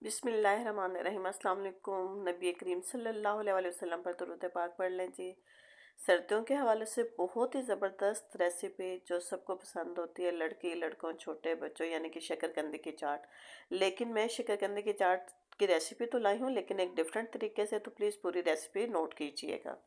बिस्मिल्लाहिर्रहमानिर्रहीम। अस्सलाम वालेकुम। नबी करीम सल्लल्लाहु अलैहि वसल्लम पर दुरूद पाक पढ़ लें जी। सर्दियों के हवाले से बहुत ही ज़बरदस्त रेसिपी जो सबको पसंद होती है, लड़की लड़कों छोटे बच्चों, यानी कि शकरकंदी की चाट। लेकिन मैं शकरकंदी की चाट की रेसिपी तो लाई हूँ, लेकिन एक डिफरेंट तरीके से, तो प्लीज़ पूरी रेसिपी नोट कीजिएगा।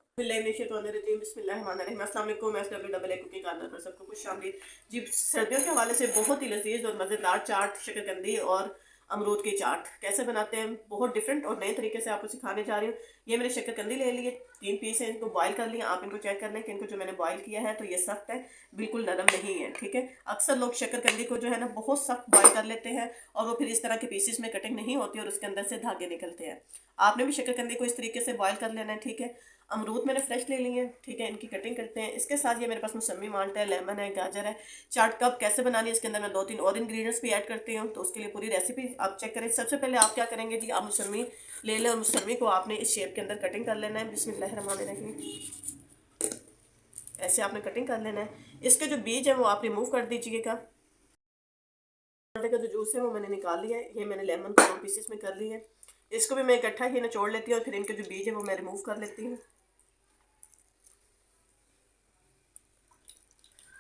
सबको खुश आमदीद जी। सर्दियों के हवाले से बहुत ही लजीज और मज़ेदार चाट शकरकंदी और अमरूद की चाट कैसे बनाते हैं, बहुत डिफरेंट और नए तरीके से आपको सिखाने जा रही हूँ। ये मैंने शकरकंदी ले लिए, 3 पीस है, इनको बॉईल कर लिया। आप इनको चेक कर लें कि इनको जो मैंने बॉईल किया है तो ये सख्त है, बिल्कुल नरम नहीं है। ठीक है, अक्सर लोग शकरकंदी को जो है ना बहुत सख्त बॉईल कर लेते हैं और वो फिर इस तरह के पीसेस में कटिंग नहीं होती और उसके अंदर से धागे निकलते हैं। आपने भी शकरकंदी को इस तरीके से बॉईल कर लेना है। ठीक है, अमरूद मैंने फ्रेश ले लिए। ठीक है, इनकी कटिंग करते हैं। इसके साथ ये मेरे पास मौसमी माल्टा है, लेमन है, गाजर है। चाट कप कैसे बनानी है, इसके अंदर मैं 2-3 और इंग्रेडिएंट्स भी ऐड करती हूँ, तो उसके लिए पूरी रेसिपी आप चेक करें। सबसे पहले आप क्या करेंगे जी, आप मौसमी ले लें और मौसमी को आपने इस शेप के अंदर कटिंग कर लेना है। बिस्मिल्लाहिर्रहमानिर्रहीम। ऐसे आपने कटिंग कर लेना है। इसके जो बीज है वो आप रिमूव कर दीजिएगा। माल्टे का जो जूस है वो मैंने निकाल लिया है। ये मैंने लेमन को 2 पीसेस में कर लिया है। इसको भी मैं इकट्ठा ही निचोड़ लेती हूँ और फिर इनके जो बीज है वो मैं रिमूव कर लेती हूँ।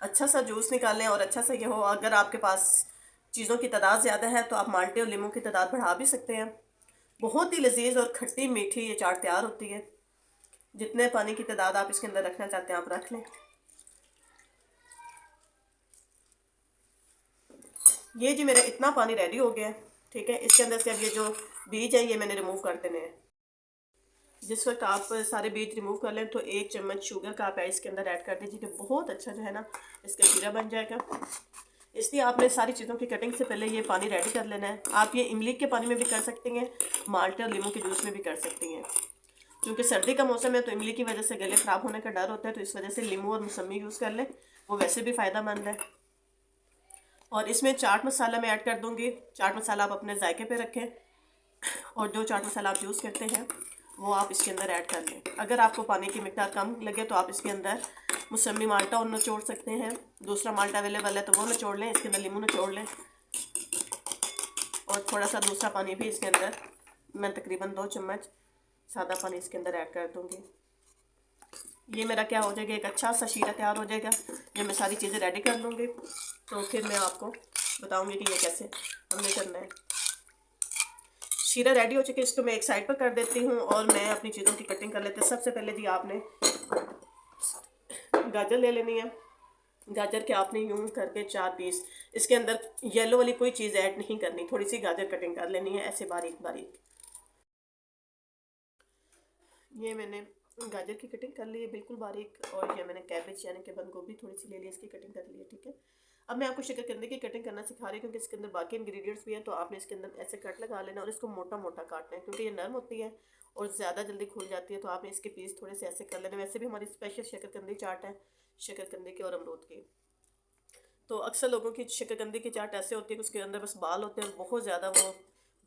अच्छा सा जूस निकालें और अच्छा सा ये हो। अगर आपके पास चीज़ों की तादाद ज़्यादा है तो आप माल्टे और लीमू की तादाद बढ़ा भी सकते हैं। बहुत ही लजीज और खट्टी मीठी ये चाट तैयार होती है। जितने पानी की तादाद आप इसके अंदर रखना चाहते हैं आप रख लें। ये जी मेरा इतना पानी रेडी हो गया है। ठीक है, इसके अंदर से अब ये जो बीज है ये मैंने रिमूव कर देने हैं। जिस वक्त आप सारे बीज रिमूव कर लें तो 1 चम्मच शुगर का आप इसके अंदर ऐड कर दीजिए, तो बहुत अच्छा जो है ना इसका शीरा बन जाएगा। इसलिए आपने सारी चीज़ों की कटिंग से पहले ये पानी रेडी कर लेना है। आप ये इमली के पानी में भी कर सकती हैं, माल्टे और लीमू के जूस में भी कर सकती हैं। क्योंकि सर्दी का मौसम है तो इमली की वजह से गले ख़राब होने का डर होता है, तो इस वजह से लीमू और मौसमी यूज़ कर लें, वो वैसे भी फ़ायदेमंद है। और इसमें चाट मसाला मैं ऐड कर दूँगी। चाट मसाला आप अपने जायके पे रखें और जो चाट मसाला आप यूज़ करते हैं वो आप इसके अंदर ऐड कर लें। अगर आपको पानी की मिकदार कम लगे तो आप इसके अंदर मौसमी माल्टा और निचोड़ सकते हैं। दूसरा माल्टा अवेलेबल है तो वो निचोड़ लें, इसके अंदर लीमू निचोड़ लें और थोड़ा सा दूसरा पानी भी इसके अंदर मैं तकरीबन 2 चम्मच सादा पानी इसके अंदर ऐड कर दूँगी। ये मेरा क्या हो जाएगा, एक अच्छा सा शीरा तैयार हो जाएगा। जब मैं सारी चीज़ें रेडी कर लूँगी तो फिर मैं आपको बताऊँगी कि ये कैसे हमने करना है। शीरा रेडी हो चुके, इसको मैं एक साइड पर कर देती हूँ और मैं अपनी चीज़ों की कटिंग कर लेती हूँ। सबसे पहले जी आपने गाजर ले लेनी है। गाजर के आपने यूं करके 4 पीस, इसके अंदर येलो वाली कोई चीज़ ऐड नहीं करनी, थोड़ी सी गाजर कटिंग कर लेनी है ऐसे बारीक बारीक। ये मैंने गाजर की कटिंग कर ली है बिल्कुल बारीक, और ये मैंने कैबेज यानी कि बंद गोभी थोड़ी सी ले ली, इसकी कटिंग कर ली है। ठीक है, अब मैं आपको शकरकंदी की कटिंग करना सिखा रही हूँ क्योंकि इसके अंदर बाकी इंग्रेडिएंट्स भी हैं, तो आपने इसके अंदर ऐसे कट लगा लेना और इसको मोटा मोटा काटना है क्योंकि ये नरम होती है और ज़्यादा जल्दी खुल जाती है, तो आपने इसके पीस थोड़े से ऐसे कर लेने। वैसे भी हमारी स्पेशल शकरकंदी चाट है, शकरकंदी की और अमरूद की। तो अक्सर लोगों की शकरकंदी की चाट ऐसे होती है कि उसके अंदर बस बाल होते हैं, बहुत ज़्यादा वो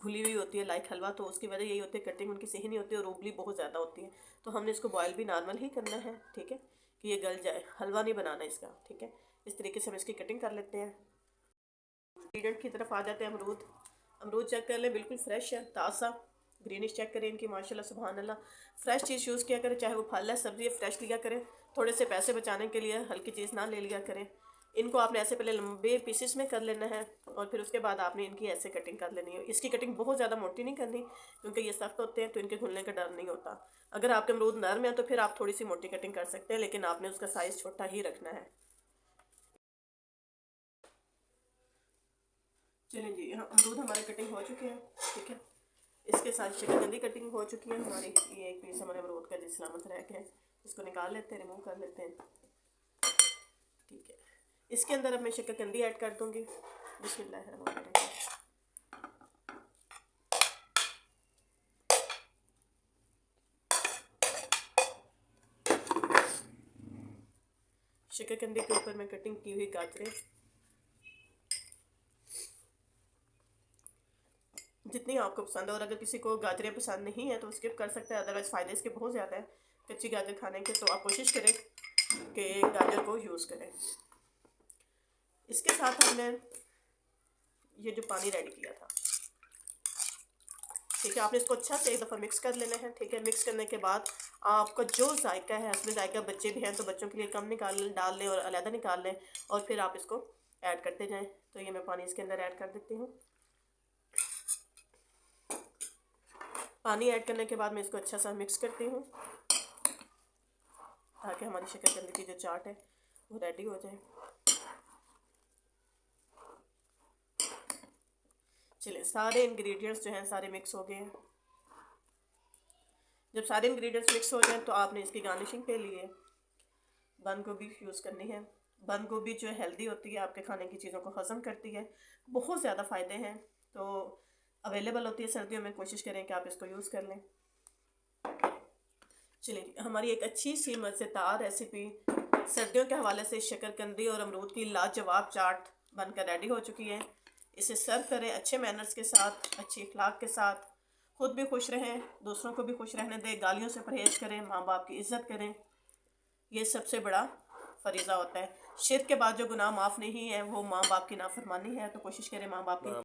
घुली हुई होती है लाइक हलवा, तो उसकी वजह यही होती है कटिंग उनकी सही नहीं होती और उबली बहुत ज़्यादा होती है। तो हमने इसको बॉयल भी नॉर्मल ही करना है। ठीक है, कि ये गल जाए, हलवा नहीं बनाना इसका। ठीक है, इस तरीके से हम इसकी कटिंग कर लेते हैं। इंग्रीडियंट की तरफ आ जाते हैं। अमरूद, अमरूद चेक कर लें, बिल्कुल फ्रेश है, ताज़ा ग्रीनिश चेक करें इनकी, माशाल्लाह सुभान अल्लाह। फ्रेश चीज़ यूज़ किया करें, चाहे वो फल है सब्ज़ी है, फ्रेश लिया करें। थोड़े से पैसे बचाने के लिए हल्की चीज़ ना ले लिया करें। इनको आपने ऐसे पहले लंबे पीसेस में कर लेना है और फिर उसके बाद आपने इनकी ऐसे कटिंग कर लेनी है। इसकी कटिंग बहुत ज़्यादा मोटी नहीं करनी क्योंकि ये सख्त होते हैं तो इनके घुलने का डर नहीं होता। अगर आपके अमरूद नरम है तो फिर आप थोड़ी सी मोटी कटिंग कर सकते हैं, लेकिन आपने उसका साइज़ छोटा ही रखना है। चलें जी, यहाँ अमरूद हमारे कटिंग हो चुके हैं। ठीक है, इसके साथ शकरकंदी कटिंग हो चुकी है हमारी। ये एक पीस हमारे अमरूद का जिस सलामत रह गया है, इसको निकाल लेते हैं, रिमूव कर लेते हैं। ठीक है, इसके अंदर अब मैं शकरकंदी ऐड कर दूंगी। बिस्मिल्लाहिर्रहमानिर्रहीम। शकरकंदी के ऊपर मैं कटिंग की हुई गाजरें, जितनी आपको पसंद है, और अगर किसी को गाजरें पसंद नहीं है तो स्किप कर सकते हैं, अदरवाइज़ फ़ायदे इसके बहुत ज़्यादा है कच्ची गाजर खाने के, तो आप कोशिश करें कि गाजर को यूज़ करें। इसके साथ हमने ये जो पानी रेडी किया था ठीक है। आपने इसको अच्छा से एक दफ़ा मिक्स कर लेना है, ठीक है। मिक्स करने के बाद आपका जो जायका है, उसमें जायका बच्चे भी हैं तो बच्चों के लिए कम डाल लें और अलहदा निकाल लें, और फिर आप इसको ऐड करते जाएं। तो ये मैं पानी इसके अंदर ऐड कर देती हूँ। पानी ऐड करने के बाद मैं इसको अच्छा सा मिक्स करती हूँ ताकि हमारी शकरकंदी की जो चाट है वो रेडी हो जाए। चलिए, सारे इंग्रेडिएंट्स जो हैं सारे मिक्स हो गए हैं। जब सारे इंग्रेडिएंट्स मिक्स हो जाएं तो आपने इसकी गार्निशिंग के लिए बंद गोभी यूज़ करनी है। बंद गोभी जो है हेल्दी होती है, आपके खाने की चीज़ों को हज़म करती है, बहुत ज़्यादा फ़ायदे हैं। तो अवेलेबल होती है सर्दियों में, कोशिश करें कि आप इसको यूज़ कर लें। चलिए, हमारी एक अच्छी सी मज़ेदार रेसिपी सर्दियों के हवाले से शकरकंदी और अमरूद की लाजवाब चाट बनकर रेडी हो चुकी है। इसे सर्व करें अच्छे मैनर्स के साथ, अच्छी अखलाक के साथ। खुद भी खुश रहें, दूसरों को भी खुश रहने दें, गालियों से परहेज़ करें, माँ बाप की इज़्ज़त करें। ये सबसे बड़ा फरीज़ा होता है। शिर्क के बाद जो गुनाह माफ़ नहीं है वो माँ बाप की नाफरमानी है। तो कोशिश करें माँ बाप की